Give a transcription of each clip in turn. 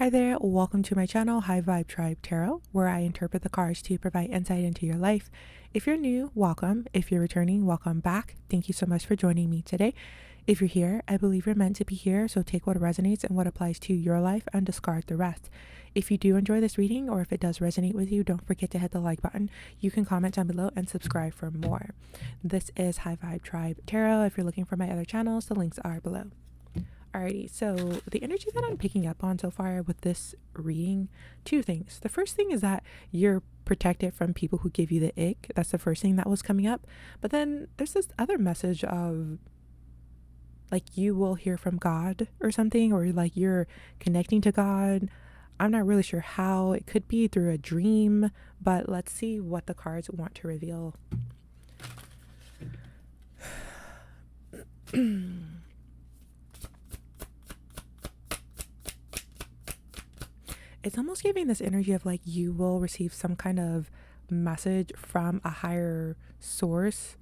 Hi there, welcome to my channel, High Vibe Tribe Tarot, where I interpret the cards to provide insight into your life. If you're new, welcome. If you're returning, welcome back. Thank you so much for joining me today. If you're here, I believe you're meant to be here, so take what resonates and what applies to your life and discard the rest. If you do enjoy this reading, or if it does resonate with you, don't forget to hit the like button. You can comment down below and subscribe for more. This is High Vibe Tribe Tarot. If you're looking for my other channels, the links are below. Alrighty, so the energy that I'm picking up on so far with this reading, two things. The first thing is that you're protected from people who give you the ick. That's the first thing that was coming up. But then there's this other message of like you will hear from God or something, or like you're connecting to God. I'm not really sure how. It could be through a dream, but let's see what the cards want to reveal. It's almost giving this energy of like you will receive some kind of message from a higher source,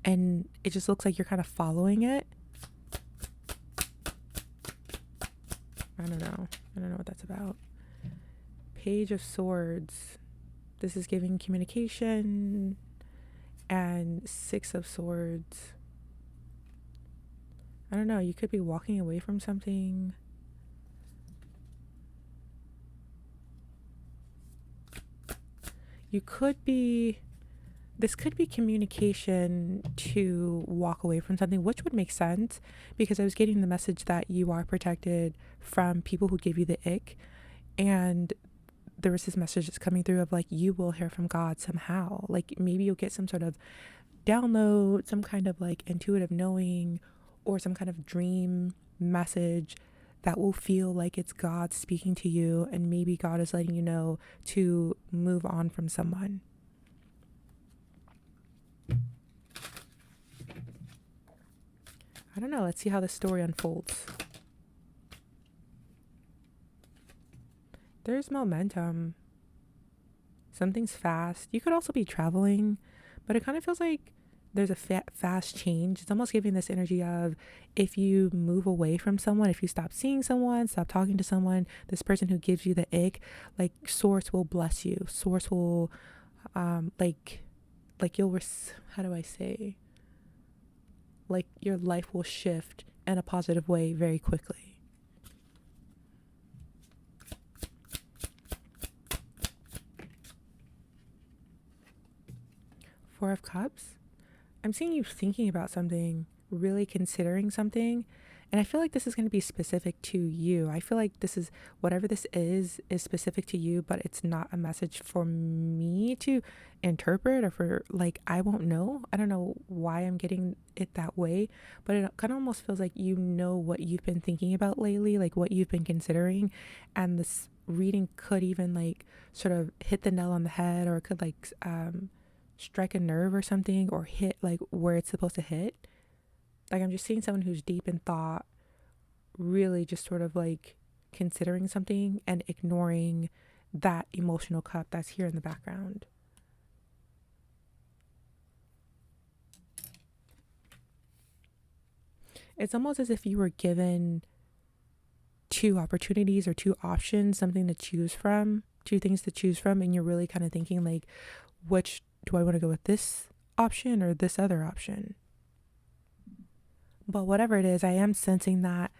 and it just looks like you're kind of following it. I don't know what that's about. Page of Swords. This is giving communication. And Six of Swords. I don't know, you could be walking away from something. This could be communication to walk away from something, which would make sense because I was getting the message that you are protected from people who give you the ick. And there was this message that's coming through of like, you will hear from God somehow. Like maybe you'll get some sort of download, some kind of like intuitive knowing, or some kind of dream message that will feel like it's God speaking to you, and maybe God is letting you know to move on from someone. I don't know, let's see how this story unfolds. There's momentum. Something's fast. You could also be traveling, but it kind of feels like there's a fast change. It's almost giving this energy of if you move away from someone, if you stop seeing someone, stop talking to someone, this person who gives you the ick, like source will bless you. Source will like you'll how do I say, like your life will shift in a positive way very quickly. Four of Cups. I'm seeing you thinking about something, really considering something, and I feel like this is going to be specific to you. I feel like this is, whatever this is specific to you, but it's not a message for me to interpret, or for like, I won't know. I don't know why I'm getting it that way, but it kind of almost feels like you know what you've been thinking about lately, like what you've been considering, and this reading could even like sort of hit the nail on the head, or it could like strike a nerve or something, or hit like where it's supposed to hit. Like I'm just seeing someone who's deep in thought, really just sort of like considering something and ignoring that emotional cup that's here in the background. It's almost as if you were given two opportunities or two options, something to choose from, two things to choose from, and you're really kind of thinking like, which do I want to go with, this option or this other option? But whatever it is, I am sensing that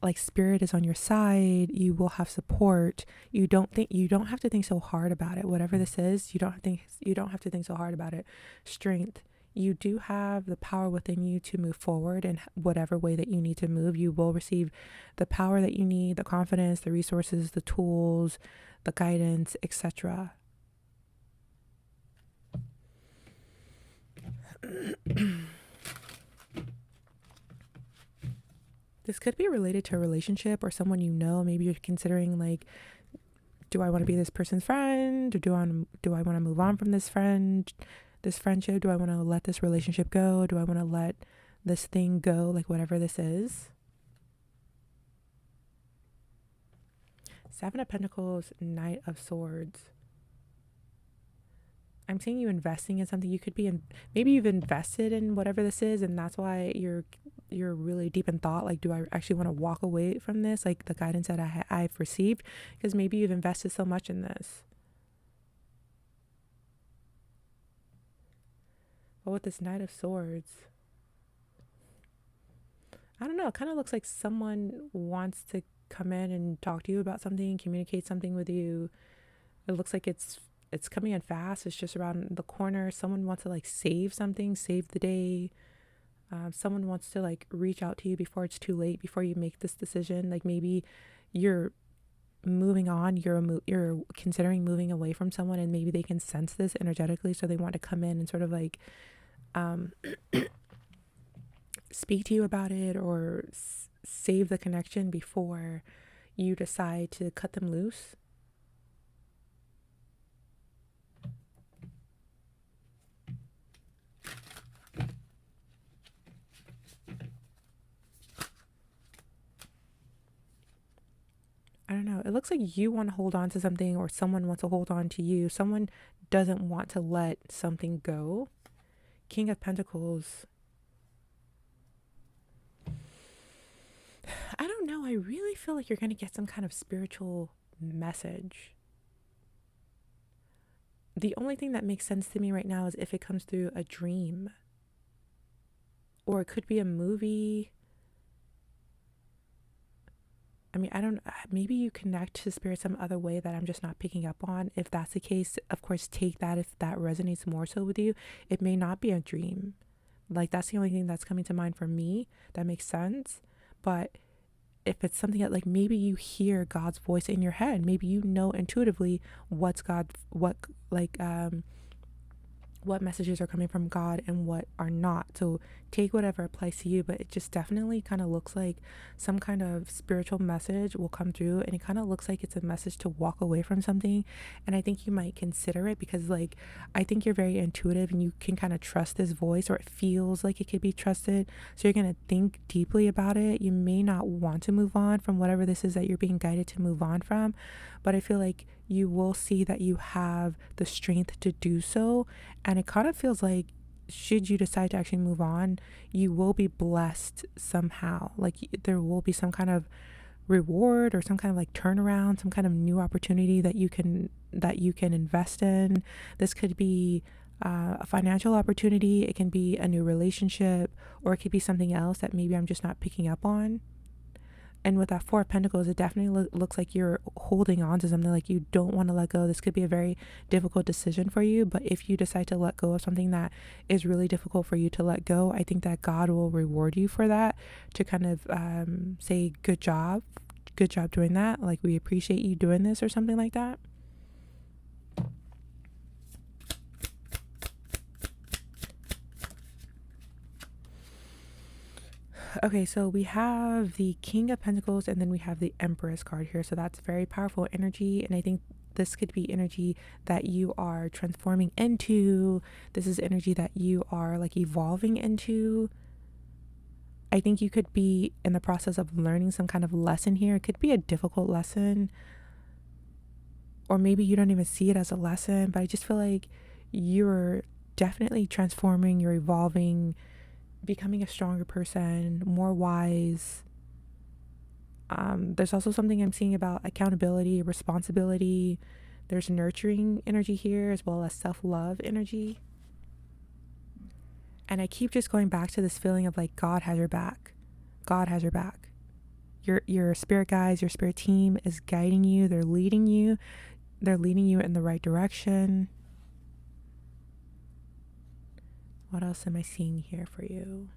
like spirit is on your side. You will have support. You don't have to think so hard about it. Whatever this is, you don't have to think so hard about it. Strength. You do have the power within you to move forward in whatever way that you need to move. You will receive the power that you need, the confidence, the resources, the tools, the guidance, etc. This could be related to a relationship or someone you know. Maybe you're considering like, do I want to be this person's friend, or do I want to move on from this friendship? Do I want to let this relationship go? Do I want to let this thing go? Like whatever this is. Seven of Pentacles, Knight of Swords. I'm seeing you investing in something. You could be maybe you've invested in whatever this is, and that's why you're you're really deep in thought, like, do I actually want to walk away from this, like the guidance that I've received, because maybe you've invested so much in this. But with this Knight of Swords, I don't know, it kind of looks like someone wants to come in and talk to you about something, communicate something with you. It looks like it's coming in fast. It's just around the corner. Someone wants to like save something, save the day. Someone wants to like reach out to you before it's too late, before you make this decision. Like maybe you're moving on, you're considering moving away from someone, and maybe they can sense this energetically, so they want to come in and sort of like um speak to you about it, or save the connection before you decide to cut them loose. I don't know. It looks like you want to hold on to something, or someone wants to hold on to you. Someone doesn't want to let something go. King of Pentacles. I don't know. I really feel like you're going to get some kind of spiritual message. The only thing that makes sense to me right now is if it comes through a dream, or it could be a movie. I mean, I don't, maybe you connect to spirit some other way that I'm just not picking up on. If that's the case, of course, take that if that resonates more so with you. It may not be a dream. Like, that's the only thing that's coming to mind for me that makes sense. But if it's something that, like, maybe you hear God's voice in your head, maybe you know intuitively what messages are coming from God and what are not. So take whatever applies to you, but it just definitely kind of looks like some kind of spiritual message will come through, and it kind of looks like it's a message to walk away from something. And I think you might consider it, because like, I think you're very intuitive and you can kind of trust this voice, or it feels like it could be trusted. So you're going to think deeply about it. You may not want to move on from whatever this is that you're being guided to move on from, but I feel like you will see that you have the strength to do so. And it kind of feels like, should you decide to actually move on, you will be blessed somehow. Like, there will be some kind of reward, or some kind of like turnaround, some kind of new opportunity that you can invest in. This could be a financial opportunity, it can be a new relationship, or it could be something else that maybe I'm just not picking up on. And with that Four of Pentacles, it definitely looks like you're holding on to something, like you don't want to let go. This could be a very difficult decision for you, but if you decide to let go of something that is really difficult for you to let go, I think that God will reward you for that, to kind of say, good job doing that. Like, we appreciate you doing this, or something like that. Okay, so we have the King of Pentacles, and then we have the Empress card here. So that's very powerful energy, and I think this could be energy that you are transforming into. This is energy that you are like evolving into. I think you could be in the process of learning some kind of lesson here. It could be a difficult lesson, or maybe you don't even see it as a lesson, but I just feel like you're definitely transforming, you're evolving, becoming a stronger person, more wise. There's also something I'm seeing about accountability, responsibility. There's nurturing energy here, as well as self-love energy. And I keep just going back to this feeling of like, God has your back. God has your back. Your spirit guides, your spirit team is guiding you. They're leading you. They're leading you in the right direction. What else am I seeing here for you?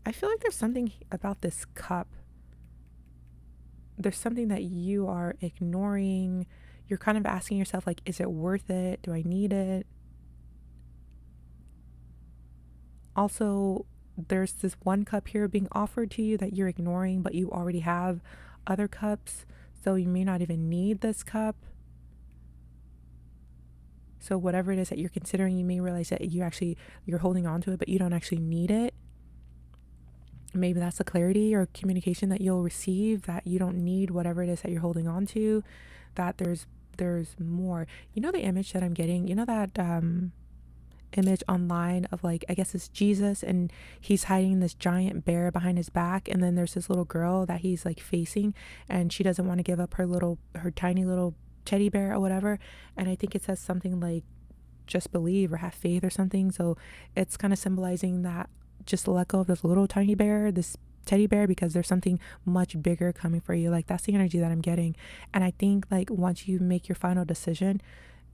I feel like there's something about this cup. There's something that you are ignoring. You're kind of asking yourself, like, is it worth it? Do I need it? Also, there's this one cup here being offered to you that you're ignoring, but you already have other cups, so you may not even need this cup. So whatever it is that you're considering, you may realize that you're holding on to it, but you don't actually need it. Maybe that's a clarity or communication that you'll receive, that you don't need whatever it is that you're holding on to, that there's more. You know, the image that I'm getting, you know, that image online of like, I guess it's Jesus, and he's hiding this giant bear behind his back, and then there's this little girl that he's like facing, and she doesn't want to give up her tiny little teddy bear or whatever. And I think it says something like just believe or have faith or something. So it's kind of symbolizing that just let go of this little tiny bear, this teddy bear, because there's something much bigger coming for you. Like, that's the energy that I'm getting. And I think like once you make your final decision,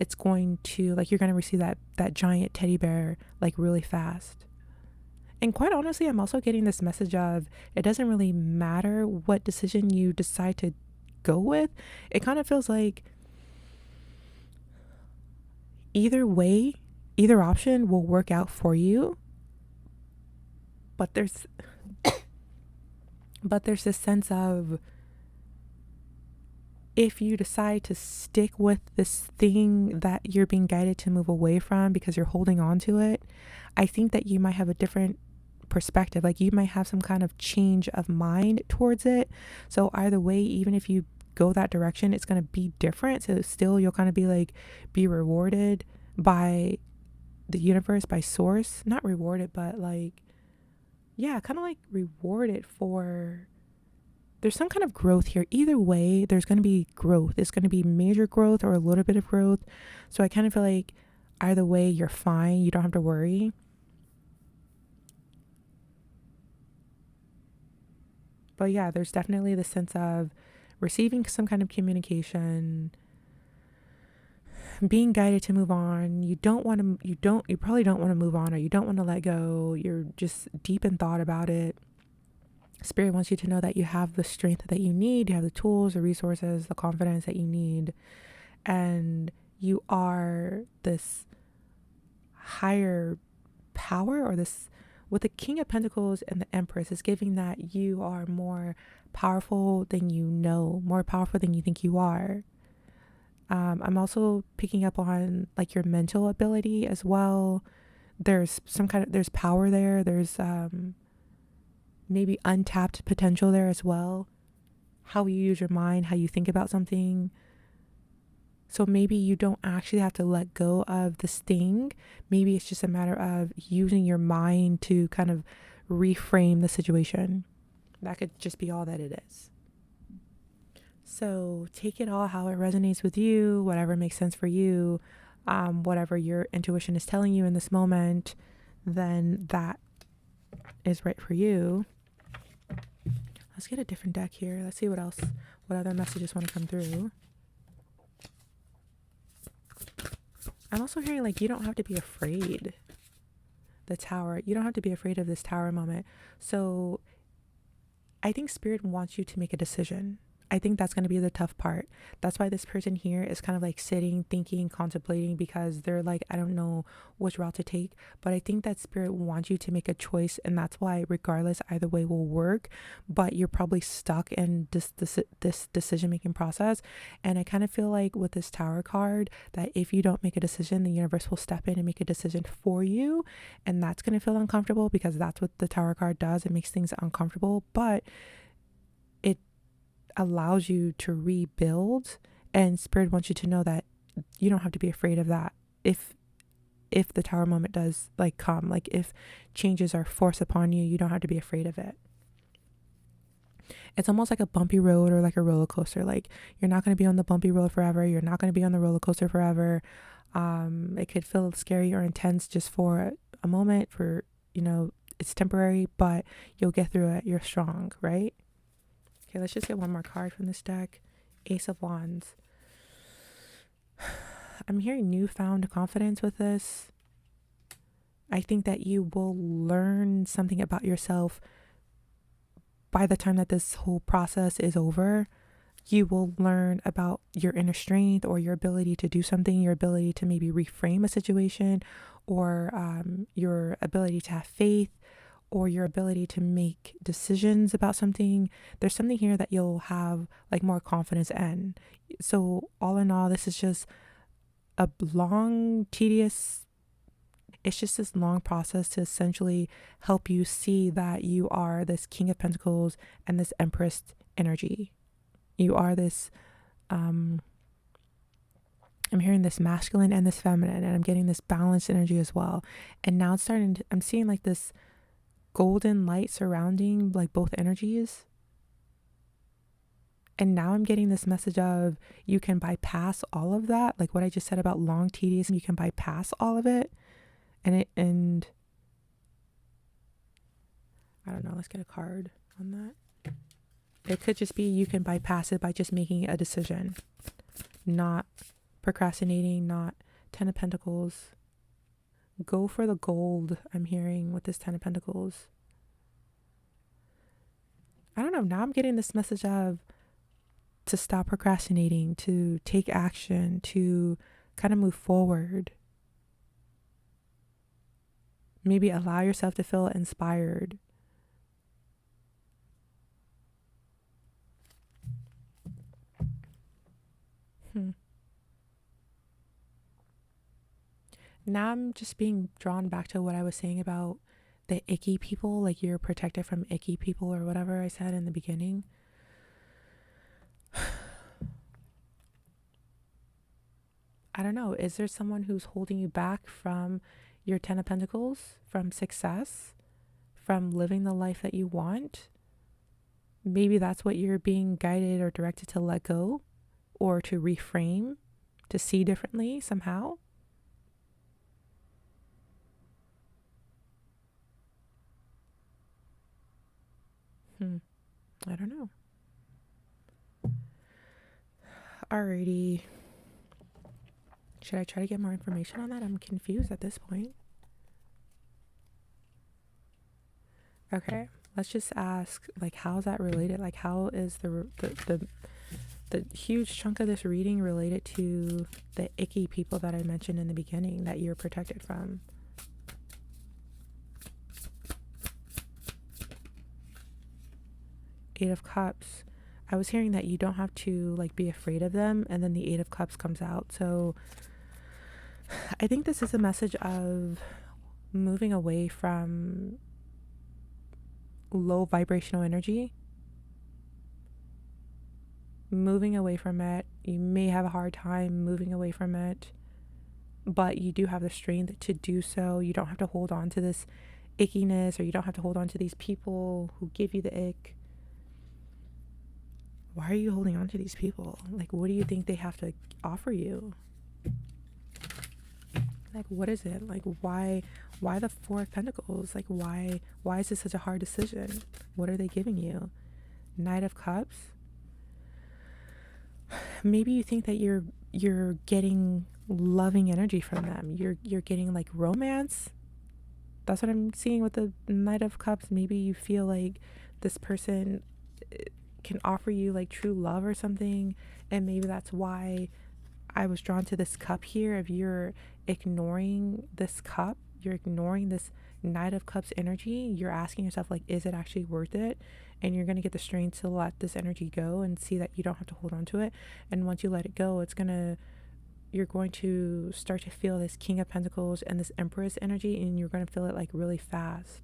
it's going to, like, you're going to receive that giant teddy bear like really fast. And quite honestly, I'm also getting this message of it doesn't really matter what decision you decide to go with. It kind of feels like either way, either option will work out for you. But there's this sense of, if you decide to stick with this thing that you're being guided to move away from because you're holding on to it, I think that you might have a different perspective. Like, you might have some kind of change of mind towards it. So either way, even if you go that direction, it's going to be different. So still, you'll kind of be rewarded by the universe, by source. Not rewarded, but like, yeah, kind of like rewarded for, there's some kind of growth here. Either way, there's going to be growth. It's going to be major growth or a little bit of growth. So I kind of feel like either way, you're fine. You don't have to worry. But yeah, there's definitely the sense of receiving some kind of communication, being guided to move on. You probably don't want to move on, or you don't want to let go. You're just deep in thought about it. Spirit wants you to know that you have the strength that you need. You have the tools, the resources, the confidence that you need. And you are this higher power, or this, with the King of Pentacles and the Empress, is giving that you are more powerful than you know, more powerful than you think you are. I'm also picking up on like your mental ability as well. There's power there. There's maybe untapped potential there as well. How you use your mind, how you think about something. So maybe you don't actually have to let go of this thing. Maybe it's just a matter of using your mind to kind of reframe the situation. That could just be all that it is. So take it all how it resonates with you, whatever makes sense for you, whatever your intuition is telling you in this moment, then that is right for you. Let's get a different deck here. Let's see what other messages want to come through. I'm also hearing like you don't have to be afraid. The Tower. You don't have to be afraid of this Tower moment. So I think Spirit wants you to make a decision. I think that's going to be the tough part. That's why this person here is kind of like sitting, thinking, contemplating, because they're like, I don't know which route to take. But I think that Spirit wants you to make a choice, and that's why regardless, either way will work. But you're probably stuck in this decision-making process. And I kind of feel like with this Tower card that if you don't make a decision, the universe will step in and make a decision for you. And that's going to feel uncomfortable, because that's what the Tower card does. It makes things uncomfortable, but it allows you to rebuild. And Spirit wants you to know that you don't have to be afraid of that. If the Tower moment does like come, like if changes are forced upon you, you don't have to be afraid of it. It's almost like a bumpy road or like a roller coaster. Like, you're not going to be on the bumpy road forever. You're not going to be on the roller coaster forever. It could feel scary or intense just for a moment, for, it's temporary, but you'll get through it. You're strong, right? Okay, let's just get one more card from this deck. Ace of Wands. I'm hearing newfound confidence with this. I think that you will learn something about yourself by the time that this whole process is over. You will learn about your inner strength, or your ability to do something, your ability to maybe reframe a situation, or your ability to have faith, or your ability to make decisions about something. There's something here that you'll have like more confidence in. So all in all, this is just a long, tedious, it's just this long process to essentially help you see that you are this King of Pentacles and this Empress energy. You are this I'm hearing this masculine and this feminine, and I'm getting this balanced energy as well. And now it's starting to, I'm seeing like this golden light surrounding like both energies. And now I'm getting this message of you can bypass all of that. Like what I just said about long, tedious, you can bypass all of it. And I don't know, let's get a card on that. It could just be you can bypass it by just making a decision, not procrastinating, not 10 of Pentacles. Go for the gold, I'm hearing with this 10 of Pentacles. I don't know, now I'm getting this message of to stop procrastinating, to take action, to kind of move forward. Maybe allow yourself to feel inspired. Now I'm just being drawn back to what I was saying about the icky people, like you're protected from icky people or whatever I said in the beginning. I don't know. Is there someone who's holding you back from your 10 of Pentacles, from success, from living the life that you want? Maybe that's what you're being guided or directed to let go or to reframe, to see differently somehow. I don't know. Alrighty. Should I try to get more information on that? I'm confused at this point. Okay, let's just ask, like, how's that related? Like, how is the huge chunk of this reading related to the icky people that I mentioned in the beginning that you're protected from? Eight of Cups. I was hearing that you don't have to like be afraid of them, and then the Eight of Cups comes out. So I think this is a message of moving away from low vibrational energy, moving away from it. You may have a hard time moving away from it, but you do have the strength to do so. You don't have to hold on to this ickiness, or you don't have to hold on to these people who give you the ick. Why are you holding on to these people? Like, what do you think they have to offer you? Like, what is it? Like, why the Four of Pentacles? Like, why is this such a hard decision? What are they giving you? Knight of Cups. Maybe you think that you're getting loving energy from them. You're getting like romance. That's what I'm seeing with the Knight of Cups. Maybe you feel like this person can offer you like true love or something, and maybe that's why I was drawn to this cup here. If you're ignoring this cup, you're ignoring this Knight of Cups energy, you're asking yourself, like, is it actually worth it? And you're going to get the strength to let this energy go and see that you don't have to hold on to it. And once you let it go, you're going to start to feel this King of Pentacles and this Empress energy, and you're going to feel it like really fast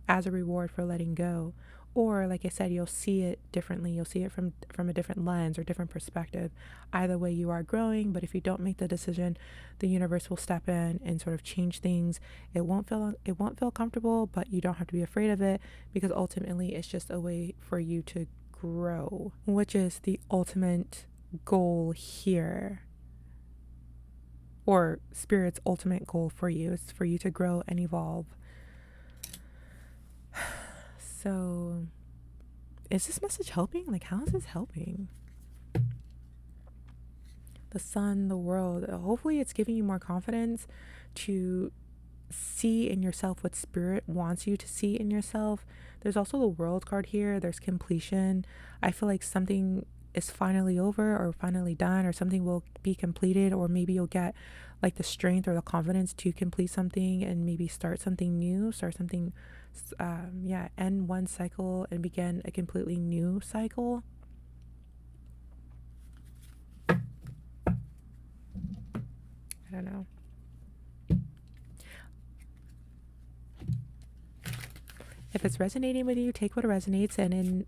as a reward for letting go. Or, like I said, you'll see it differently. You'll see it from a different lens or different perspective. Either way, you are growing, but if you don't make the decision, the universe will step in and sort of change things. It won't feel comfortable, but you don't have to be afraid of it, because ultimately it's just a way for you to grow, which is the ultimate goal here. Or Spirit's ultimate goal for you is for you to grow and evolve. So, is this message helping? Like, how is this helping? The sun, the world. Hopefully it's giving you more confidence to see in yourself what Spirit wants you to see in yourself. There's also the World card here. There's completion. I feel like something is finally over or finally done, or something will be completed, or maybe you'll get like the strength or the confidence to complete something and maybe start something new, end one cycle and begin a completely new cycle. I don't know. If it's resonating with you, take what resonates, and in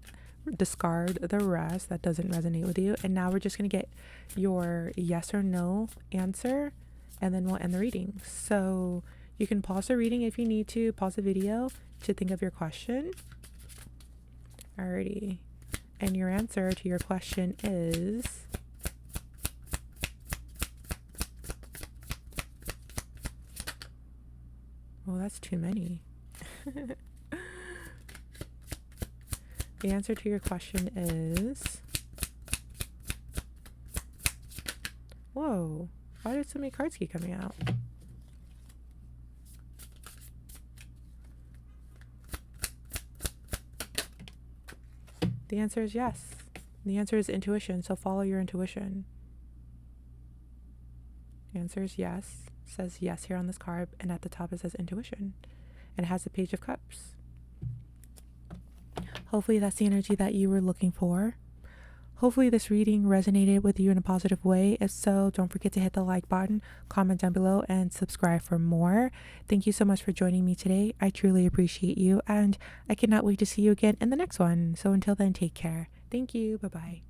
discard the rest that doesn't resonate with you. And now we're just going to get your yes or no answer, and then we'll end the reading. So you can pause the reading if you need to, pause the video to think of your question. Alrighty. And your answer to your question is... well, that's too many. The answer to your question is... whoa, why did so many cards keep coming out? The answer is yes. The answer is intuition, so follow your intuition. The answer is yes. It says yes here on this card, and at the top it says intuition. And it has the Page of Cups. Hopefully that's the energy that you were looking for. Hopefully this reading resonated with you in a positive way. If so, don't forget to hit the like button, comment down below, and subscribe for more. Thank you so much for joining me today. I truly appreciate you, and I cannot wait to see you again in the next one. So until then, take care. Thank you. Bye-bye.